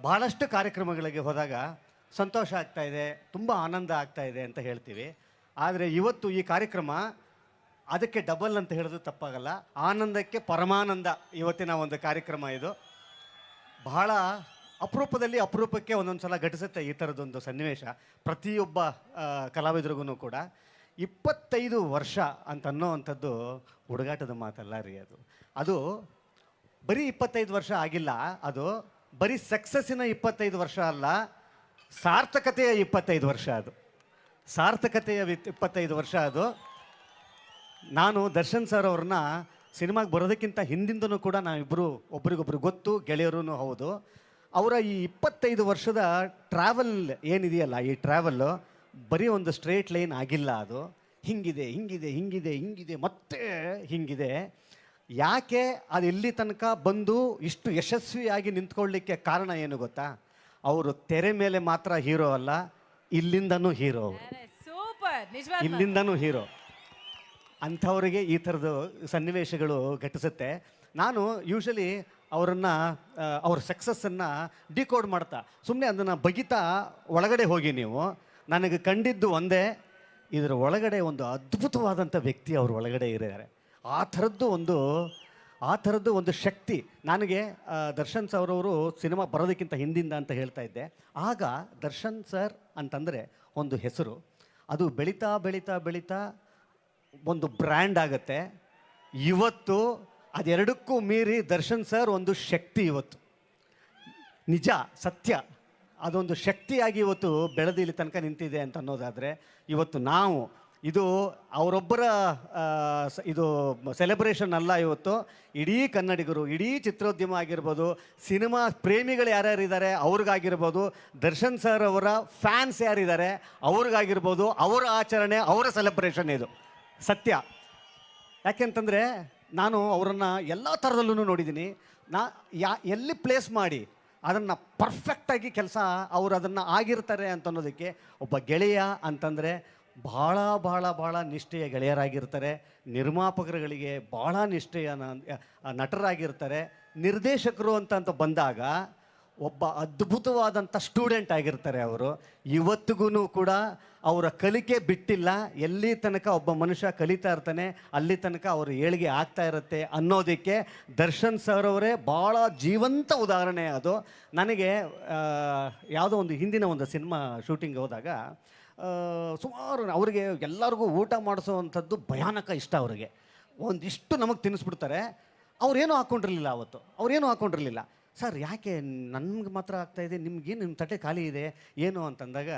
ಬಹಳಷ್ಟು ಕಾರ್ಯಕ್ರಮಗಳಿಗೆ ಹೋದಾಗ ಸಂತೋಷ ಆಗ್ತಾ ಇದೆ, ತುಂಬ ಆನಂದ ಆಗ್ತಾ ಇದೆ ಅಂತ ಹೇಳ್ತೀವಿ. ಆದರೆ ಇವತ್ತು ಈ ಕಾರ್ಯಕ್ರಮ ಅದಕ್ಕೆ ಡಬಲ್ ಅಂತ ಹೇಳೋದು ತಪ್ಪಾಗಲ್ಲ. ಆನಂದಕ್ಕೆ ಪರಮಾನಂದ ಇವತ್ತಿನ ಒಂದು ಕಾರ್ಯಕ್ರಮ ಇದು. ಬಹಳ ಅಪರೂಪಕ್ಕೆ ಒಂದೊಂದು ಸಲ ಘಟಿಸುತ್ತೆ ಈ ಥರದೊಂದು ಸನ್ನಿವೇಶ ಪ್ರತಿಯೊಬ್ಬ ಕಲಾವಿದರಿಗೂ ಕೂಡ. 25 ವರ್ಷ ಅಂತ ಅನ್ನೋವಂಥದ್ದು ಹುಡುಗಾಟದ ಮಾತಲ್ಲ ರೀ. ಅದು ಬರೀ 25 ವರ್ಷ ಆಗಿಲ್ಲ, ಅದು ಬರೀ ಸಕ್ಸಸ್ಸಿನ 25 ವರ್ಷ ಅಲ್ಲ, ಸಾರ್ಥಕತೆಯ 25 ವರ್ಷ. ಅದು ಸಾರ್ಥಕತೆಯ 25 ವರ್ಷ. ಅದು ನಾನು ದರ್ಶನ್ ಸರ್ ಅವ್ರನ್ನ ಸಿನಿಮಾಗೆ ಬರೋದಕ್ಕಿಂತ ಹಿಂದಿಂದನೂ ಕೂಡ ನಾವಿಬ್ಬರು ಒಬ್ರಿಗೊಬ್ರು ಗೊತ್ತು, ಗೆಳೆಯರೂ ಹೌದು. ಅವರ ಈ 25 ವರ್ಷದ ಟ್ರಾವೆಲ್ ಏನಿದೆಯಲ್ಲ, ಈ ಟ್ರಾವೆಲ್ಲು ಬರೀ ಒಂದು ಸ್ಟ್ರೇಟ್ ಲೈನ್ ಆಗಿಲ್ಲ. ಅದು ಹಿಂಗಿದೆ ಹಿಂಗಿದೆ ಹಿಂಗಿದೆ ಹಿಂಗಿದೆ ಮತ್ತೆ ಹಿಂಗಿದೆ. ಯಾಕೆ ಅದು ಇಲ್ಲಿ ತನಕ ಬಂದು ಇಷ್ಟು ಯಶಸ್ವಿಯಾಗಿ ನಿಂತ್ಕೊಳ್ಳಿಕ್ಕೆ ಕಾರಣ ಏನು ಗೊತ್ತಾ? ಅವರು ತೆರೆ ಮೇಲೆ ಮಾತ್ರ ಹೀರೋ ಅಲ್ಲ, ಇಲ್ಲಿಂದನೂ ಹೀರೋ. ಅವರು ಇಲ್ಲಿಂದನೂ ಹೀರೋ. ಅಂಥವರಿಗೆ ಈ ಥರದ ಸನ್ನಿವೇಶಗಳು ಘಟಿಸುತ್ತೆ. ನಾನು ಯೂಶಲಿ ಅವರನ್ನು ಅವ್ರ ಸಕ್ಸಸ್ಸನ್ನು ಡಿಕೋಡ್ ಮಾಡ್ತಾ ಸುಮ್ಮನೆ ಅದನ್ನು ಬಗಿತಾ ಒಳಗಡೆ ಹೋಗಿ ನೀವು, ನನಗೆ ಕಂಡಿದ್ದು ಒಂದೇ, ಇದರ ಒಳಗಡೆ ಒಂದು ಅದ್ಭುತವಾದಂಥ ವ್ಯಕ್ತಿ ಅವ್ರ ಒಳಗಡೆ ಇದ್ದಾರೆ. ಆ ಥರದ್ದು ಒಂದು ಶಕ್ತಿ ನನಗೆ ದರ್ಶನ್ ಸರ್ ಅವರು ಸಿನಿಮಾ ಬರೋದಕ್ಕಿಂತ ಹಿಂದಿಂದ ಅಂತ ಹೇಳ್ತಾ ಇದ್ದೆ. ಆಗ ದರ್ಶನ್ ಸರ್ ಅಂತಂದರೆ ಒಂದು ಹೆಸರು, ಅದು ಬೆಳೀತಾ ಬೆಳೀತಾ ಬೆಳೀತಾ ಒಂದು ಬ್ರ್ಯಾಂಡ್ ಆಗುತ್ತೆ. ಇವತ್ತು ಅದೆರಡಕ್ಕೂ ಮೀರಿ ದರ್ಶನ್ ಸರ್ ಒಂದು ಶಕ್ತಿ. ಇವತ್ತು ನಿಜ ಸತ್ಯ, ಅದೊಂದು ಶಕ್ತಿಯಾಗಿ ಇವತ್ತು ಬೆಳೆದು ಇಲ್ಲಿ ತನಕ ನಿಂತಿದೆ ಅಂತ ಅನ್ನೋದಾದರೆ, ಇವತ್ತು ನಾವು ಇದು ಅವರೊಬ್ಬರ ಇದು ಸೆಲೆಬ್ರೇಷನ್ ಅಲ್ಲ. ಇವತ್ತು ಇಡೀ ಕನ್ನಡಿಗರು, ಇಡೀ ಚಿತ್ರೋದ್ಯಮ ಆಗಿರ್ಬೋದು, ಸಿನಿಮಾ ಪ್ರೇಮಿಗಳು ಯಾರ್ಯಾರಿದ್ದಾರೆ ಅವ್ರಿಗಾಗಿರ್ಬೋದು, ದರ್ಶನ್ ಸರ್ ಅವರ ಫ್ಯಾನ್ಸ್ ಯಾರಿದ್ದಾರೆ ಅವ್ರಿಗಾಗಿರ್ಬೋದು, ಅವರ ಆಚರಣೆ, ಅವರ ಸೆಲೆಬ್ರೇಷನ್ ಇದು ಸತ್ಯ. ಯಾಕೆಂತಂದರೆ ನಾನು ಅವರನ್ನು ಎಲ್ಲ ಥರದಲ್ಲೂ ನೋಡಿದ್ದೀನಿ. ಎಲ್ಲಿ ಪ್ಲೇಸ್ ಮಾಡಿ ಅದನ್ನು ಪರ್ಫೆಕ್ಟಾಗಿ ಕೆಲಸ ಅವರು ಅದನ್ನು ಆಗಿರ್ತಾರೆ ಅಂತ ಅನ್ನೋದಕ್ಕೆ ಒಬ್ಬ ಗೆಳೆಯ ಅಂತಂದರೆ ಭಾಳ ಭಾಳ ಭಾಳ ನಿಷ್ಠೆಯ ಗೆಳೆಯರಾಗಿರ್ತಾರೆ. ನಿರ್ಮಾಪಕರುಗಳಿಗೆ ಭಾಳ ನಿಷ್ಠೆಯ ನಟರಾಗಿರ್ತಾರೆ. ನಿರ್ದೇಶಕರು ಅಂತ ಬಂದಾಗ ಒಬ್ಬ ಅದ್ಭುತವಾದಂಥ ಸ್ಟೂಡೆಂಟ್ ಆಗಿರ್ತಾರೆ ಅವರು. ಇವತ್ತಿಗೂ ಕೂಡ ಅವರ ಕಲಿಕೆ ಬಿಟ್ಟಿಲ್ಲ. ಎಲ್ಲಿ ತನಕ ಒಬ್ಬ ಮನುಷ್ಯ ಕಲಿತಾ ಇರ್ತಾನೆ ಅಲ್ಲಿ ತನಕ ಅವ್ರ ಏಳಿಗೆ ಆಗ್ತಾ ಇರುತ್ತೆ ಅನ್ನೋದಕ್ಕೆ ದರ್ಶನ್ ಸರ್ ಅವರೇ ಭಾಳ ಜೀವಂತ ಉದಾಹರಣೆ. ಅದು ನನಗೆ ಯಾವುದೋ ಒಂದು ಹಿಂದಿನ ಒಂದು ಸಿನಿಮಾ ಶೂಟಿಂಗ್ ಹೋದಾಗ ಸುಮಾರು ಅವರಿಗೆ ಎಲ್ಲರಿಗೂ ಊಟ ಮಾಡಿಸೋವಂಥದ್ದು ಭಯಾನಕ ಇಷ್ಟ. ಅವರಿಗೆ ಒಂದಿಷ್ಟು ನಮಗೆ ತಿನ್ನಿಸ್ಬಿಡ್ತಾರೆ. ಅವ್ರೇನೂ ಹಾಕ್ಕೊಂಡಿರಲಿಲ್ಲ ಅವತ್ತು. ಅವ್ರೇನೂ ಹಾಕ್ಕೊಂಡಿರಲಿಲ್ಲ. ಸರ್ ಯಾಕೆ ನನಗೆ ಮಾತ್ರ ಆಗ್ತಾಯಿದೆ, ನಿಮ್ಗೇನು ನಿಮ್ಮ ತಟ್ಟೆ ಖಾಲಿ ಇದೆ ಏನು ಅಂತಂದಾಗ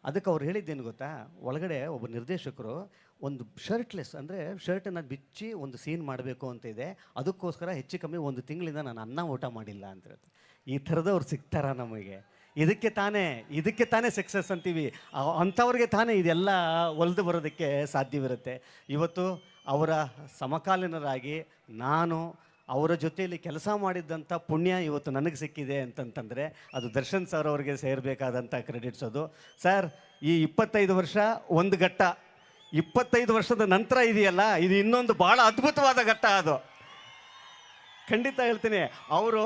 ಅದಕ್ಕೆ ಅವ್ರು ಹೇಳಿದ್ದೇನು ಗೊತ್ತಾ? ಒಳಗಡೆ ಒಬ್ಬ ನಿರ್ದೇಶಕರು ಒಂದು ಶರ್ಟ್ಲೆಸ್ ಅಂದರೆ ಶರ್ಟನ್ನು ಬಿಚ್ಚಿ ಒಂದು ಸೀನ್ ಮಾಡಬೇಕು ಅಂತ ಇದೆ, ಅದಕ್ಕೋಸ್ಕರ ಹೆಚ್ಚು ಕಮ್ಮಿ 1 ತಿಂಗಳಿಂದ ನಾನು ಅನ್ನ ಊಟ ಮಾಡಿಲ್ಲ ಅಂತ ಹೇಳ್ತಾರೆ. ಈ ಥರದವ್ರು ಸಿಗ್ತಾರ ನಮಗೆ? ಇದಕ್ಕೆ ತಾನೇ ಸಕ್ಸಸ್ ಅಂತೀವಿ. ಅಂಥವ್ರಿಗೆ ತಾನೇ ಇದೆಲ್ಲ ಒಲಿದು ಬರೋದಕ್ಕೆ ಸಾಧ್ಯವಿರುತ್ತೆ. ಇವತ್ತು ಅವರ ಸಮಕಾಲೀನರಾಗಿ ನಾನು ಅವರ ಜೊತೆಯಲ್ಲಿ ಕೆಲಸ ಮಾಡಿದ್ದಂಥ ಪುಣ್ಯ ಇವತ್ತು ನನಗೆ ಸಿಕ್ಕಿದೆ ಅಂತಂತಂದರೆ ಅದು ದರ್ಶನ್ ಸರ್ ಅವ್ರಿಗೆ ಸೇರಬೇಕಾದಂಥ ಕ್ರೆಡಿಟ್ಸ್. ಅದು ಸರ್ ಈ 25 ವರ್ಷ ಒಂದು ಘಟ್ಟ, 25 ವರ್ಷದ ನಂತರ ಇದೆಯಲ್ಲ, ಇದು ಇನ್ನೊಂದು ಭಾಳ ಅದ್ಭುತವಾದ ಘಟ್ಟ. ಅದು ಖಂಡಿತ ಹೇಳ್ತೀನಿ. ಅವರು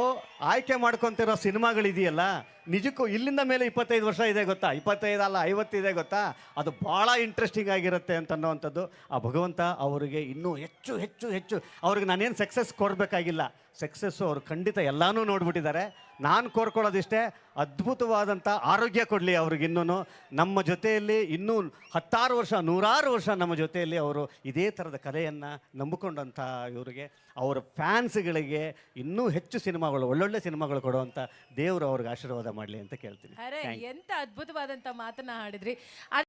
ಆಯ್ಕೆ ಮಾಡ್ಕೊತಿರೋ ಸಿನಿಮಾಗಳಿದೆಯಲ್ಲ, ನಿಜಕ್ಕೂ ಇಲ್ಲಿಂದ ಮೇಲೆ 25 ವರ್ಷ ಇದೆ ಗೊತ್ತಾ? 25 ಅಲ್ಲ 50 ಇದೆ ಗೊತ್ತಾ? ಅದು ಭಾಳ ಇಂಟ್ರೆಸ್ಟಿಂಗ್ ಆಗಿರುತ್ತೆ ಅಂತ ಅನ್ನೋವಂಥದ್ದು. ಆ ಭಗವಂತ ಅವರಿಗೆ ಇನ್ನೂ ಹೆಚ್ಚು ಹೆಚ್ಚು ಹೆಚ್ಚು ಅವ್ರಿಗೆ ನಾನೇನು ಸಕ್ಸಸ್ ಕೋರಬೇಕಾಗಿಲ್ಲ. ಸಕ್ಸಸ್ಸು ಅವರು ಖಂಡಿತ ಎಲ್ಲನೂ ನೋಡ್ಬಿಟ್ಟಿದ್ದಾರೆ. ನಾನು ಕೋರ್ಕೊಳ್ಳೋದಿಷ್ಟೇ, ಅದ್ಭುತವಾದಂಥ ಆರೋಗ್ಯ ಕೊಡಲಿ ಅವ್ರಿಗಿನ್ನೂ. ನಮ್ಮ ಜೊತೆಯಲ್ಲಿ ಇನ್ನೂ 10 ವರ್ಷ 100 ವರ್ಷ ನಮ್ಮ ಜೊತೆಯಲ್ಲಿ ಅವರು ಇದೇ ಥರದ ಕಲೆಯನ್ನು ನಂಬಿಕೊಂಡಂಥ ಇವರಿಗೆ, ಅವರ ಫ್ಯಾನ್ಸ್ಗಳಿಗೆ ಇನ್ನೂ ಹೆಚ್ಚು ಸಿನಿಮಾಗಳು, ಒಳ್ಳೊಳ್ಳೆ ಸಿನಿಮಾಗಳು ಕೊಡುವಂಥ ದೇವರು ಅವ್ರಿಗೆ ಆಶೀರ್ವಾದ ಮಾಡಲಿ ಅಂತ ಕೇಳ್ತೀನಿ. ಎಂತ ಅದ್ಭುತವಾದಂಥ ಮಾತನ್ನ ಹಾಡಿದ್ರಿ.